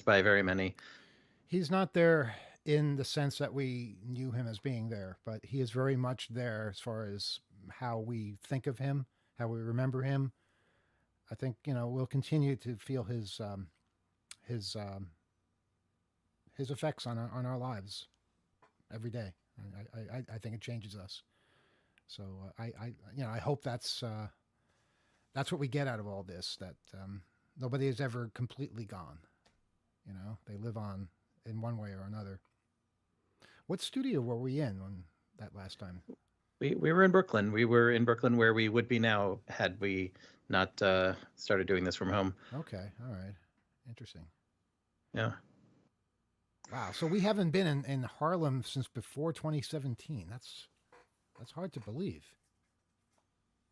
S3: by very many.
S1: He's not there in the sense that we knew him as being there, but he is very much there as far as how we think of him, how we remember him. I think, you know, we'll continue to feel his effects on our lives every day. I think it changes us. So I hope that's what we get out of all this, that nobody is ever completely gone. You know, they live on in one way or another. What studio were we in when that last time?
S3: We were in Brooklyn. We were in Brooklyn where we would be now had we not started doing this from home.
S1: Okay, all right, interesting.
S3: Yeah.
S1: Wow, so we haven't been in Harlem since before 2017. That's hard to believe.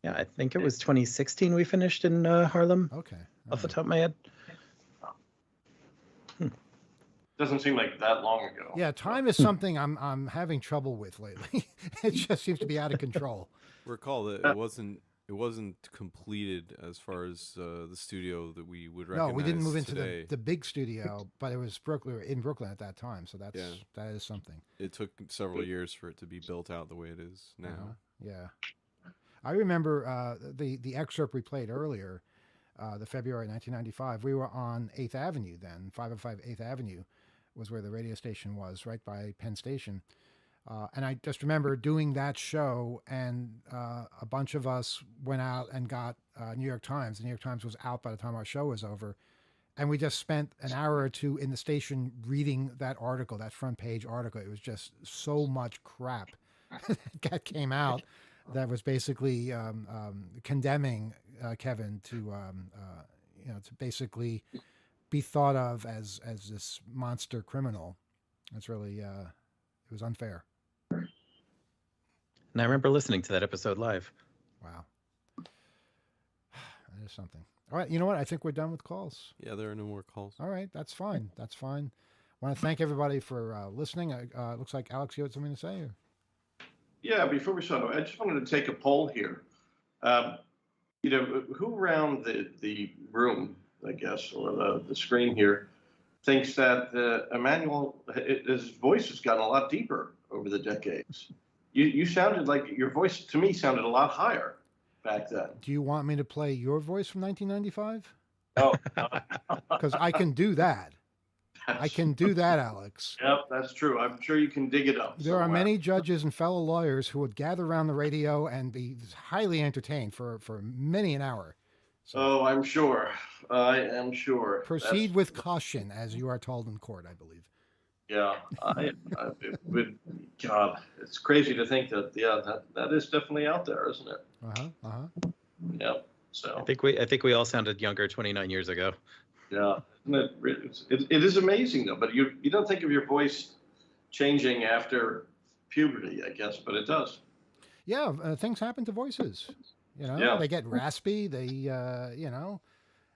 S3: Yeah, I think it was 2016 we finished in Harlem.
S1: Okay,
S3: Off the top of my head.
S4: Doesn't seem like that long ago.
S1: Yeah, time is something I'm having trouble with lately. It just seems to be out of control.
S8: Recall that it wasn't completed as far as the studio that we would recognize.
S1: No, we didn't move into
S8: today.
S1: the big studio, but it was Brooklyn. We were in Brooklyn at that time, so that is something.
S8: It took several years for it to be built out the way it is now.
S1: Yeah, I remember the excerpt we played earlier, the February 1995. We were on 8th Avenue then, 505 8th Avenue was where the radio station was, right by Penn Station. And I just remember doing that show, and a bunch of us went out and got New York Times. The New York Times was out by the time our show was over. And we just spent an hour or two in the station reading that article, that front page article. It was just so much crap that came out that was basically condemning Kevin to basically be thought of as this monster criminal. It's really it was unfair.
S3: And I remember listening to that episode live.
S1: Wow, that is something. All right, you know what? I think we're done with calls.
S8: Yeah, there are no more calls.
S1: All right, that's fine. That's fine. I want to thank everybody for listening. Looks like Alex, you had something to say. Or?
S4: Yeah, before we start, I just wanted to take a poll here. Who around the room, I guess, or the screen here, thinks that Emmanuel, his voice has gotten a lot deeper over the decades. You sounded like your voice to me sounded a lot higher back then.
S1: Do you want me to play your voice from 1995?
S4: Oh,
S1: because I can do that. I can do that, Alex.
S4: Yep, that's true. I'm sure you can dig it up.
S1: There are many judges and fellow lawyers who would gather around the radio and be highly entertained for many an hour.
S4: So, oh, I'm sure. I am sure.
S1: Proceed with caution, as you are told in court, I believe.
S4: Yeah, God, it's crazy to think that. Yeah, that is definitely out there, isn't it? Yeah. So
S3: I think we all sounded younger 29 years ago.
S4: Yeah, it is amazing though. But you don't think of your voice changing after puberty, I guess, but it does.
S1: Yeah, things happen to voices. They get raspy. They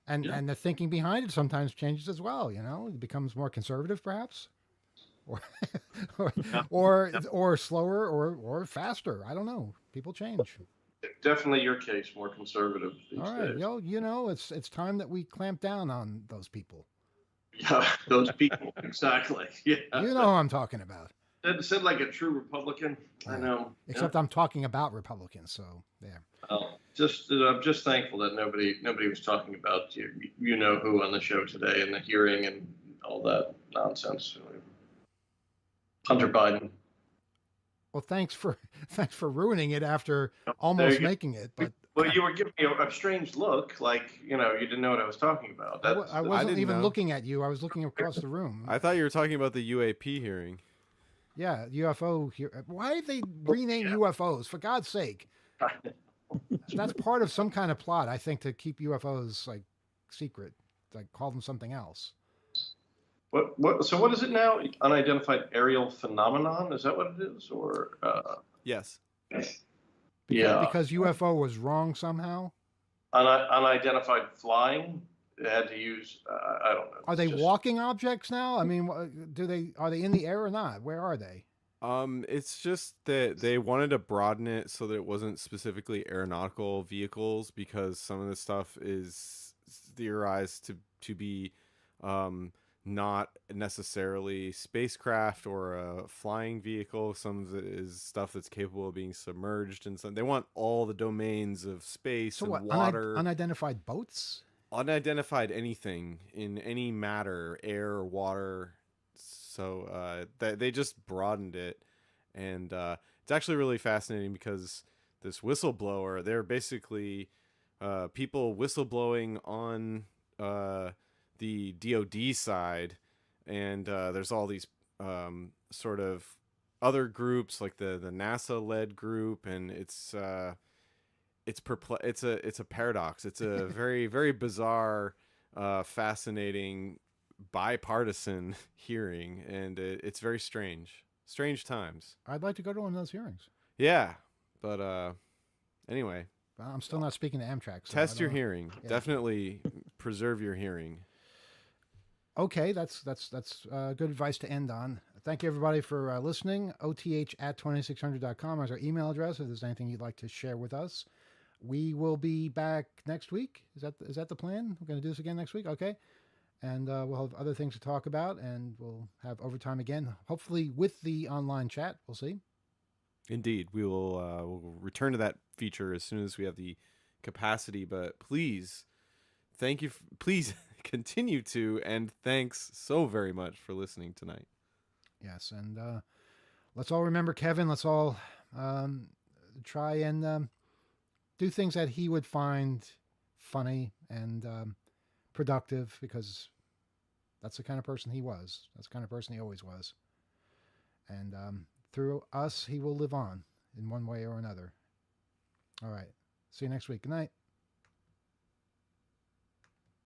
S1: and the thinking behind it sometimes changes as well. It becomes more conservative, perhaps, or slower or faster. I don't know. People change.
S4: Definitely your case, more conservative these days.
S1: All right, it's time that we clamp down on those people.
S4: Yeah, those people, exactly. Yeah,
S1: you know who I'm talking about.
S4: Said like a true Republican. I know.
S1: Except I'm talking about Republicans, so there.
S4: I'm just thankful that nobody was talking about you know who on the show today and the hearing and all that nonsense. Hunter Biden.
S1: Well, thanks for ruining it after almost making it. But
S4: well, you were giving me a strange look, like you didn't know what I was talking about.
S1: I wasn't even looking at you. I was looking across the room.
S8: I thought you were talking about the UAP hearing.
S1: Yeah, UFO. Why did they rename UFOs? For God's sake, that's part of some kind of plot, I think, to keep UFOs like secret. Like call them something else.
S4: What? So what is it now? Unidentified aerial phenomenon? Is that what it is? Or
S8: yes.
S4: Yeah.
S1: Because UFO was wrong somehow.
S4: Unidentified flying. They had to use. I don't know.
S1: Are they walking objects now? I mean, are they in the air or not? Where are they?
S8: It's just that they wanted to broaden it so that it wasn't specifically aeronautical vehicles, because some of the stuff is theorized to be not necessarily spacecraft or a flying vehicle. Some of it is stuff that's capable of being submerged, and they want all the domains of space and water.
S1: Unidentified boats?
S8: Unidentified anything in any matter, air, water. So they just broadened it, and it's actually really fascinating because this whistleblower, they're basically people whistleblowing on the DoD side, and there's all these sort of other groups like the NASA led group, and it's it's a paradox. It's a very very bizarre, fascinating, bipartisan hearing, and it's very strange times.
S1: I'd like to go to one of those hearings.
S8: Yeah, but anyway,
S1: Well, I'm still not speaking to Amtrak. So
S8: test
S1: I
S8: your
S1: don't know.
S8: hearing.
S1: Yeah.
S8: Definitely preserve your hearing.
S1: Okay, that's good advice to end on. Thank you everybody for listening. OTH@2600.com is our email address. If there's anything you'd like to share with us, we will be back next week. Is that the plan? We're going to do this again next week, okay? And we'll have other things to talk about, and we'll have overtime again. Hopefully with the online chat. We'll see.
S8: Indeed, we'll return to that feature as soon as we have the capacity. But please, thank you. Please continue to, and thanks so very much for listening tonight.
S1: Yes, and let's all remember Kevin. Let's all try and do things that he would find funny and productive, because that's the kind of person he was. That's the kind of person he always was. And through us, he will live on in one way or another. All right. See you next week. Good night.